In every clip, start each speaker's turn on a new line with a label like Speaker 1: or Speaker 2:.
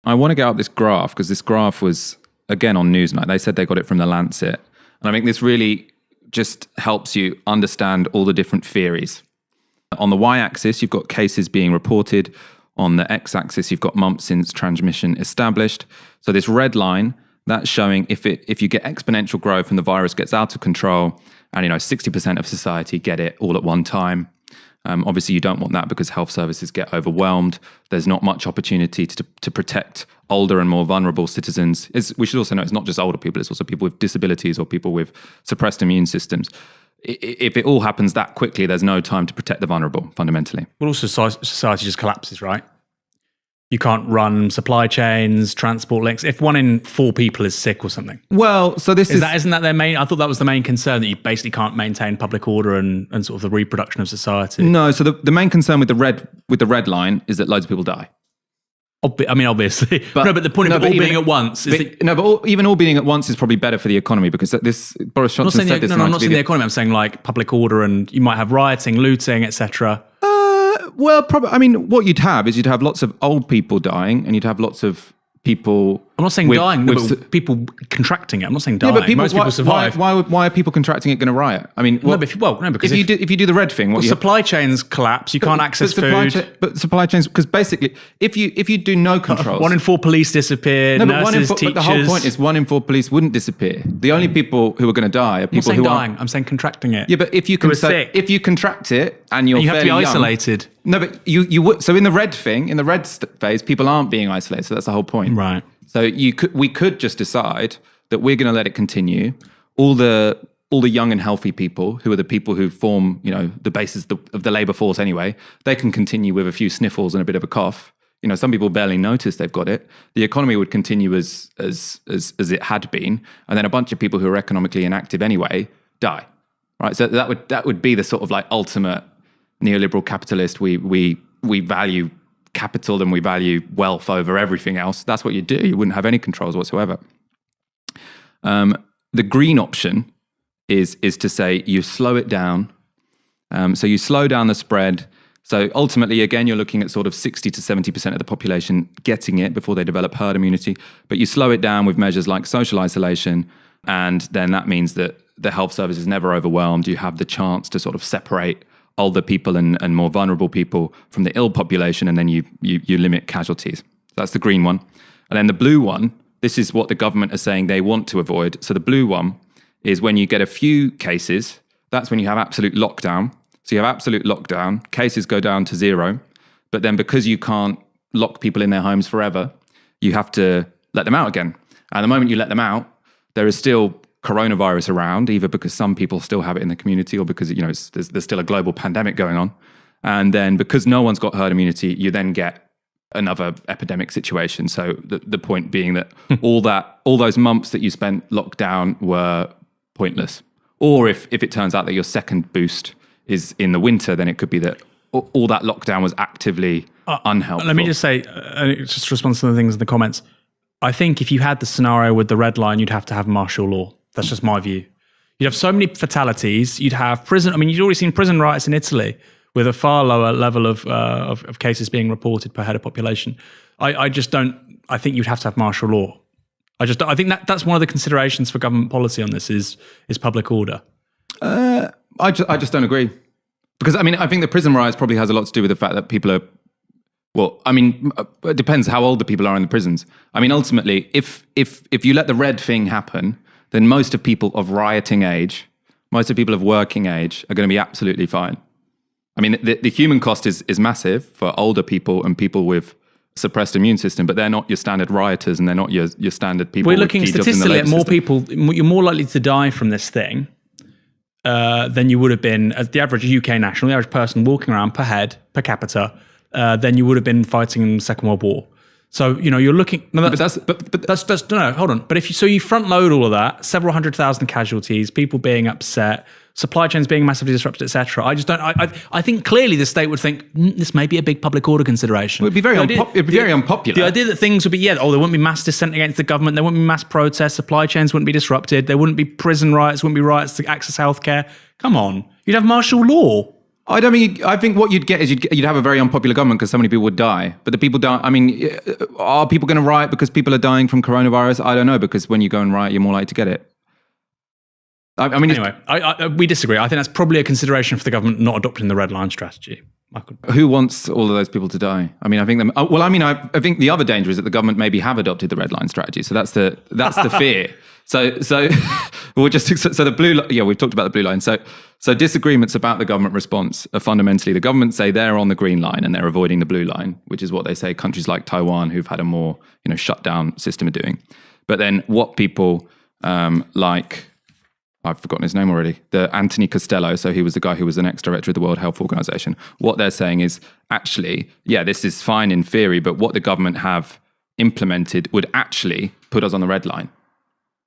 Speaker 1: I want to get up this graph because this graph was, again, on Newsnight. They said they got it from The Lancet. And I think this really just helps you understand all the different theories. On the y-axis, you've got cases being reported. On the x-axis, you've got months since transmission established. So this red line, that's showing if you get exponential growth and the virus gets out of control, and 60% of society get it all at one time. Obviously, you don't want that because health services get overwhelmed. There's not much opportunity to protect older and more vulnerable citizens. We should also know it's not just older people, it's also people with disabilities or people with suppressed immune systems. If it all happens that quickly, there's no time to protect the vulnerable, fundamentally.
Speaker 2: Well, also society just collapses, right? You can't run supply chains, transport links. If 1 in 4 people is sick or something.
Speaker 1: Well, so isn't
Speaker 2: that their main? I thought that was the main concern, that you basically can't maintain public order and sort of the reproduction of society.
Speaker 1: No, so the main concern with the red line is that loads of people die.
Speaker 2: Obviously. But the point of all being at once is
Speaker 1: even all being at once is probably better for the economy because Boris Johnson said this.
Speaker 2: No, I'm not saying the economy. I'm saying like public order, and you might have rioting, looting, etc.
Speaker 1: Well, probably. I mean, what you'd have is you'd have lots of old people dying, and you'd have lots of people.
Speaker 2: I'm not saying dying, but people contracting it. I'm not saying dying.
Speaker 1: Yeah, but
Speaker 2: most people survive.
Speaker 1: Why are people contracting it going to riot? I mean,
Speaker 2: because
Speaker 1: if you do the red thing,
Speaker 2: supply chains collapse. You can't access food.
Speaker 1: But supply chains, because basically, if you do no controls,
Speaker 2: 1 in 4 police disappear. Nurses, teachers.
Speaker 1: But the whole point is 1 in 4 police wouldn't disappear. The only people who are going to die are people who
Speaker 2: dying. I'm saying contracting it.
Speaker 1: Yeah, but if you contract it and you
Speaker 2: have to be isolated.
Speaker 1: No, but you would. So in the red phase, people aren't being isolated. So that's the whole point,
Speaker 2: right?
Speaker 1: So we could just decide that we're going to let it continue. All the young and healthy people, who are the people who form, the basis of the labour force anyway, they can continue with a few sniffles and a bit of a cough. Some people barely notice they've got it. The economy would continue as it had been, and then a bunch of people who are economically inactive anyway die. Right. So that would be the sort of like ultimate neoliberal capitalist. We value capital and we value wealth over everything else. That's what you do. You wouldn't have any controls whatsoever. The green option is to say you slow it down. So you slow down the spread. So ultimately, again, you're looking at sort of 60 to 70% of the population getting it before they develop herd immunity. But you slow it down with measures like social isolation, and then that means that the health service is never overwhelmed. You have the chance to sort of separate older people and more vulnerable people from the ill population, and then you limit casualties. That's the green one. And then the blue one, this is what the government are saying they want to avoid. So the blue one is when you get a few cases, that's when you have absolute lockdown. So you have absolute lockdown, cases go down to 0, but then because you can't lock people in their homes forever, you have to let them out again. And the moment you let them out, there is still coronavirus around, either because some people still have it in the community or because there's still a global pandemic going on. And then because no one's got herd immunity, you then get another epidemic situation. So the point being that all those months that you spent locked down were pointless. Or if it turns out that your second boost is in the winter, then it could be that all that lockdown was actively unhelpful.
Speaker 2: Let me just say, just to respond to some of the things in the comments, I think if you had the scenario with the red line, you'd have to have martial law. That's just my view. You'd have so many fatalities. You'd have prison. I mean, you'd already seen prison riots in Italy with a far lower level of cases being reported per head of population. I just don't. I think you'd have to have martial law. I think that's one of the considerations for government policy on this is public order.
Speaker 1: I just don't agree, because I mean I think the prison riots probably has a lot to do with the fact that people are. Well, I mean, it depends how old the people are in the prisons. I mean, ultimately, if you let the red thing happen, then most of people of rioting age, most of people of working age are going to be absolutely fine. I mean, the human cost is massive for older people and people with suppressed immune system, but they're not your standard rioters and they're not your standard people.
Speaker 2: We're looking statistically at more people. You're more likely to die from this thing than you would have been as the average UK national, the average person walking around per head, per capita, than you would have been fighting in the Second World War. So, you're looking... No, hold on. But you front load all of that, several 100,000 casualties, people being upset, supply chains being massively disrupted, etc. I think clearly the state would think, this may be a big public order consideration.
Speaker 1: It would be very unpopular.
Speaker 2: The idea that things would be, there wouldn't be mass dissent against the government, there wouldn't be mass protests, supply chains wouldn't be disrupted, there wouldn't be prison riots, wouldn't be riots to access healthcare. Come on. You'd have martial law.
Speaker 1: I don't mean. I think what you'd get is you'd have a very unpopular government because so many people would die. But the people don't. I mean, are people going to riot because people are dying from coronavirus? I don't know, because when you go and riot, you're more likely to get it. I mean,
Speaker 2: anyway, we disagree. I think that's probably a consideration for the government not adopting the red line strategy.
Speaker 1: Who wants all of those people to die? I mean, I think them. Well, I mean, I think the other danger is that the government maybe have adopted the red line strategy. So that's the fear. So we'll just so the blue. Yeah, we've talked about the blue line. So disagreements about the government response are fundamentally the government say they're on the green line and they're avoiding the blue line, which is what they say countries like Taiwan, who've had a more shut down system, are doing. But then what people like. I've forgotten his name already, the Anthony Costello, so he was the guy who was the next director of the World Health Organization. What they're saying is, actually, yeah, this is fine in theory, but what the government have implemented would actually put us on the red line.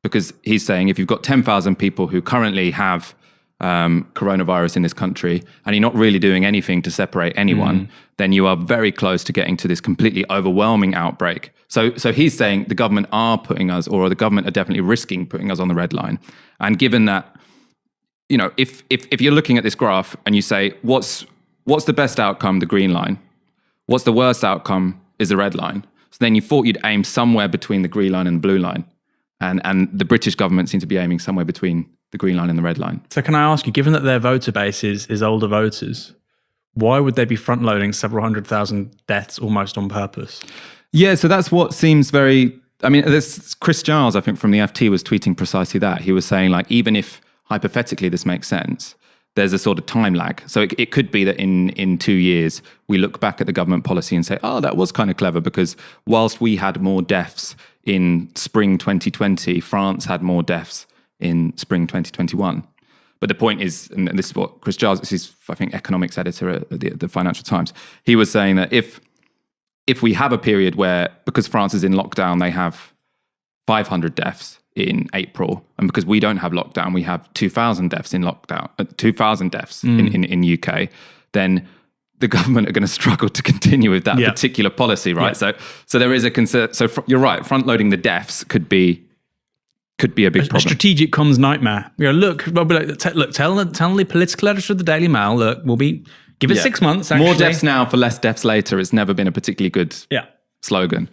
Speaker 1: Because he's saying if you've got 10,000 people who currently have coronavirus in this country, and you're not really doing anything to separate anyone, then you are very close to getting to this completely overwhelming outbreak. So he's saying the government are putting us, or the government are definitely risking putting us on the red line. And given that, if you're looking at this graph and you say, what's the best outcome? The green line. What's the worst outcome? Is the red line. So then you thought you'd aim somewhere between the green line and the blue line. And the British government seems to be aiming somewhere between the green line and the red line.
Speaker 2: So can I ask you, given that their voter base is older voters, why would they be front-loading several 100,000 deaths almost on purpose?
Speaker 1: Yeah, so that's what seems very... I mean, this Chris Giles, I think, from the FT was tweeting precisely that. He was saying, even if hypothetically this makes sense, there's a sort of time lag. So it could be that in 2 years, we look back at the government policy and say, oh, that was kind of clever, because whilst we had more deaths in spring 2020, France had more deaths in spring 2021. But the point is, and this is what Chris Giles, this is, I think, economics editor at the Financial Times, he was saying that if we have a period where, because France is in lockdown, they have 500 deaths in April, and because we don't have lockdown, we have 2,000 deaths in lockdown, 2,000 deaths in UK, then the government are going to struggle to continue with that particular policy, right? Yeah. So there is a concern. So you're right, front loading the deaths could be a big problem.
Speaker 2: A strategic comms nightmare. Look, we'll be like, tell the political editor of the Daily Mail, look, give it 6 months. Actually.
Speaker 1: More deaths now for less deaths later. It's never been a particularly good slogan.